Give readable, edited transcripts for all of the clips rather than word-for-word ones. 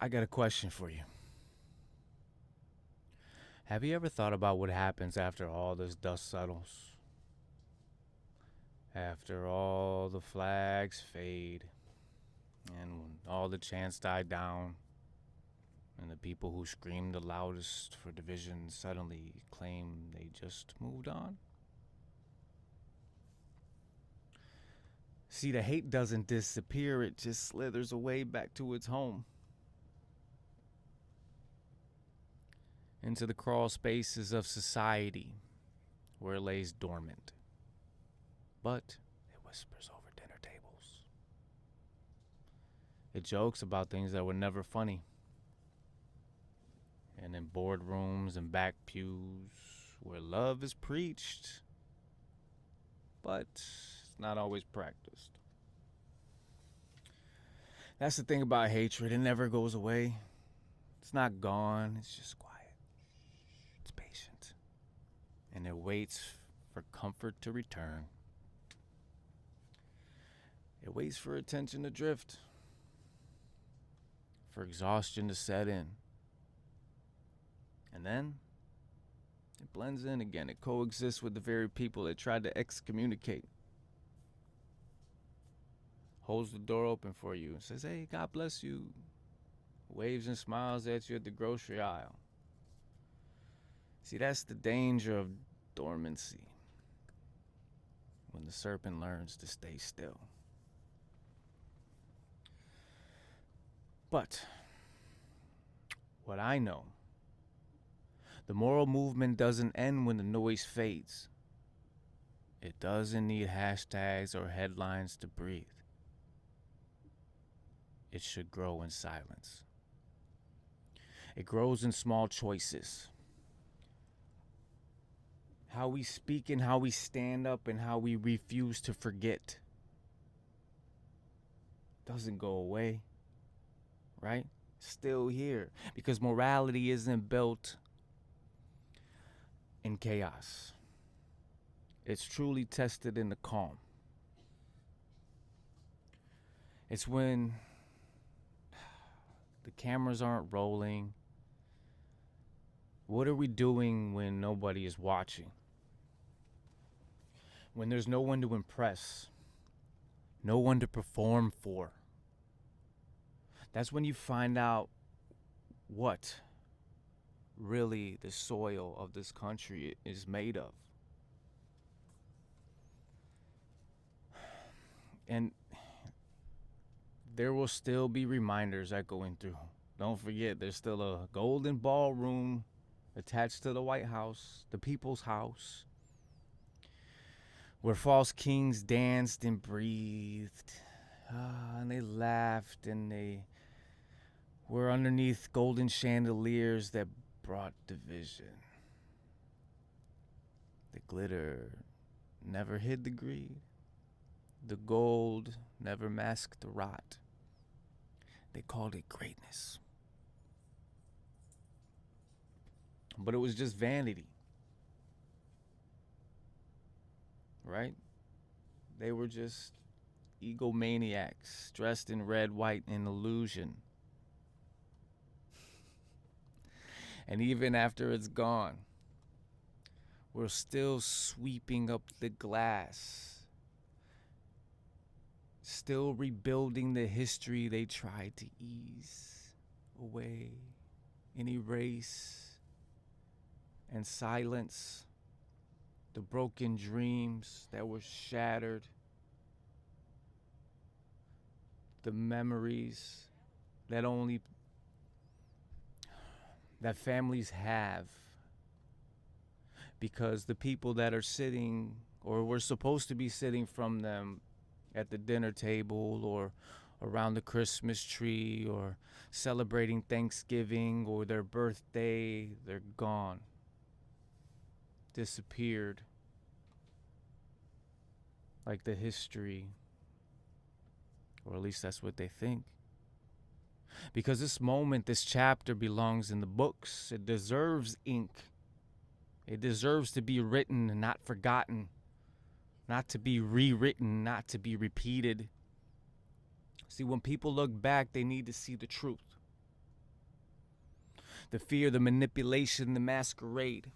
I got a question for you. Have you ever thought about what happens after all this dust settles? After all the flags fade and when all the chants die down and the people who scream the loudest for division suddenly claim they just moved on? See, the hate doesn't disappear, it just slithers away back to its home. Into the crawl spaces of society where it lays dormant. But it whispers over dinner tables. It jokes about things that were never funny. And in boardrooms and back pews where love is preached, but it's not always practiced. That's the thing about hatred, it never goes away. It's not gone, it's just quiet. It's patient. And it waits for comfort to return. It waits for attention to drift, for exhaustion to set in. And then it blends in again. It coexists with the very people it tried to excommunicate. Holds the door open for you and says, "Hey, God bless you." Waves and smiles at you at the grocery aisle. See, that's the danger of dormancy. When the serpent learns to stay still. But what I know, the moral movement doesn't end when the noise fades. It doesn't need hashtags or headlines to breathe. It should grow in silence. It grows in small choices. How we speak and how we stand up and how we refuse to forget doesn't go away, right? Still here, because morality isn't built in chaos. It's truly tested in the calm. It's when the cameras aren't rolling. What are we doing when nobody is watching? When there's no one to impress, no one to perform for. That's when you find out what really the soil of this country is made of. And there will still be reminders echoing through. Don't forget, there's still a golden ballroom attached to the White House, the people's house, where false kings danced and breathed, and they laughed, and they were underneath golden chandeliers that brought division. The glitter never hid the greed. The gold never masked the rot. They called it greatness. But it was just vanity. Right? They were just egomaniacs dressed in red, white, and illusion. And even after it's gone, we're still sweeping up the glass, still rebuilding the history they tried to ease away and erase and silence the broken dreams that were shattered, the memories that families have, because the people that are sitting or were supposed to be sitting from them at the dinner table or around the Christmas tree or celebrating Thanksgiving or their birthday, they're gone, disappeared, like the history, or at least that's what they think. Because this moment, this chapter belongs in the books. It deserves ink. It deserves to be written and not forgotten, not to be rewritten, not to be repeated. See, when people look back, they need to see the truth. the fear, the manipulation, the masquerade,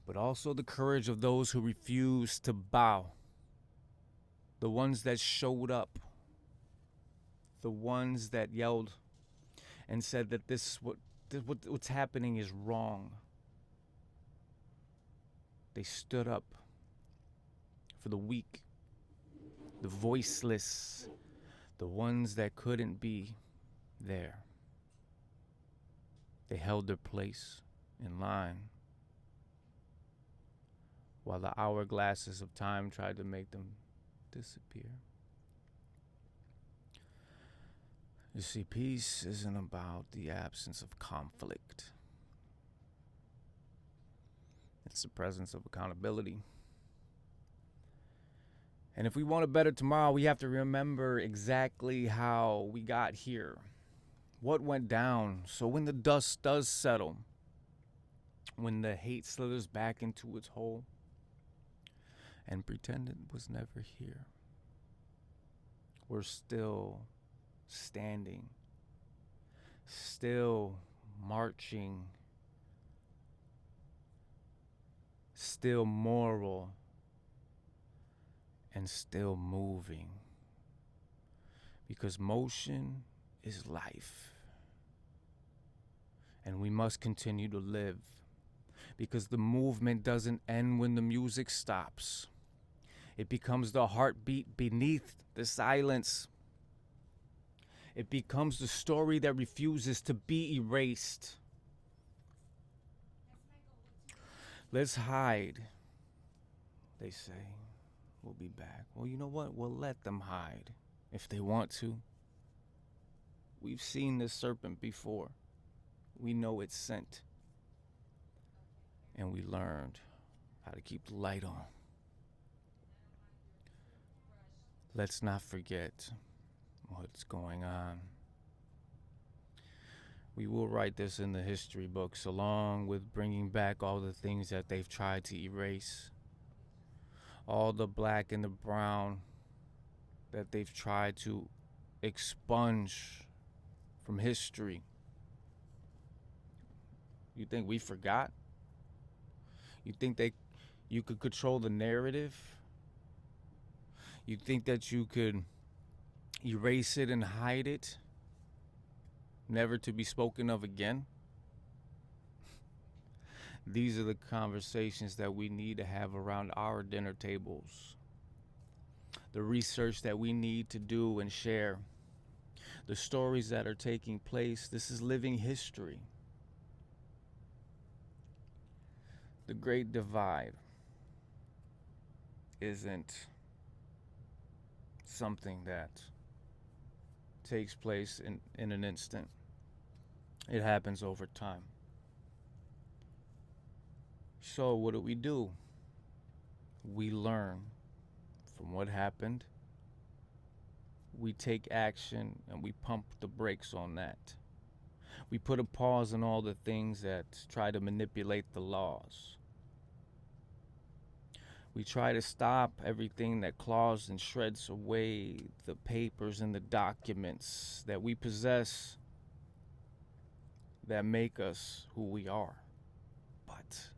but also the courage of those who refused to bow, the ones that showed up, the ones that yelled and said that what's happening is wrong. They stood up for the weak, the voiceless, the ones that couldn't be there. They held their place in line while the hourglasses of time tried to make them disappear. You see, peace isn't about the absence of conflict. It's the presence of accountability. And if we want a better tomorrow, we have to remember exactly how we got here, what went down. So when the dust does settle, when the hate slithers back into its hole, and pretend it was never here, we're still standing, still marching, still moral, and still moving. Because motion is life. And we must continue to live. Because the movement doesn't end when the music stops. It becomes the heartbeat beneath the silence. It becomes the story that refuses to be erased. Let's hide, they say. We'll be back. Well, you know what? We'll let them hide if they want to. We've seen this serpent before. We know it's scent. And we learned how to keep the light on. Let's not forget what's going on. We will write this in the history books, along with bringing back all the things that they've tried to erase. All the black and the brown that they've tried to expunge from history. You think we forgot? You think you could control the narrative? You think that you could erase it and hide it, never to be spoken of again? These are the conversations that we need to have around our dinner tables. The research that we need to do and share. The stories that are taking place. This is living history. The Great Divide isn't something that takes place in an instant. It happens over time. So what do? We learn from what happened. We take action and we pump the brakes on that. We put a pause on all the things that try to manipulate the laws. We try to stop everything that claws and shreds away the papers and the documents that we possess that make us who we are. But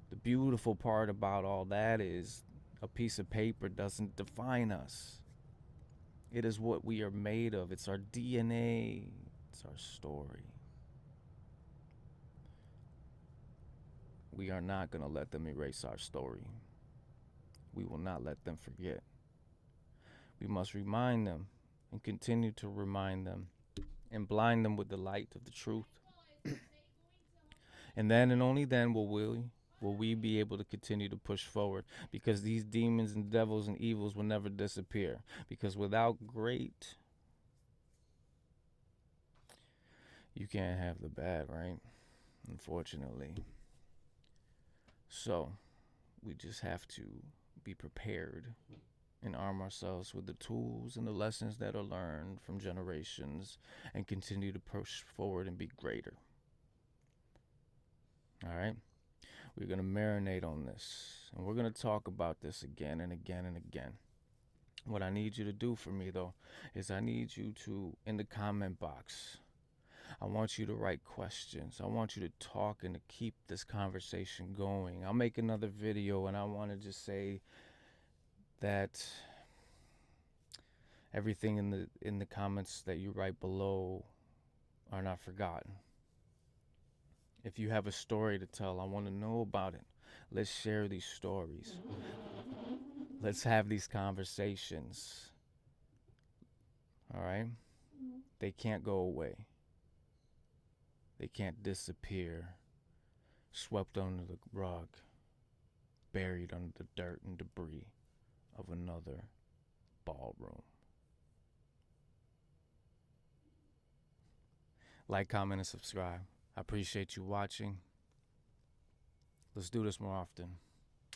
the beautiful part about all that is a piece of paper doesn't define us. It is what we are made of. It's our DNA. It's our story. We are not going to let them erase our story. We will not let them forget. We must remind them and continue to remind them and blind them with the light of the truth. And then and only then will we be able to continue to push forward, because these demons and devils and evils will never disappear. Because without great, you can't have the bad, right? Unfortunately. So we just have to be prepared and arm ourselves with the tools and the lessons that are learned from generations and continue to push forward and be greater. All right? We're going to marinate on this, and we're going to talk about this again and again and again. What I need you to do for me, though, is I need you to, in the comment box, I want you to write questions. I want you to talk and to keep this conversation going. I'll make another video, and I want to just say that everything in the comments that you write below are not forgotten. If you have a story to tell, I want to know about it. Let's share these stories. Let's have these conversations. All right? They can't go away. They can't disappear, swept under the rug, buried under the dirt and debris of another ballroom. Like, comment, and subscribe. I appreciate you watching. Let's do this more often.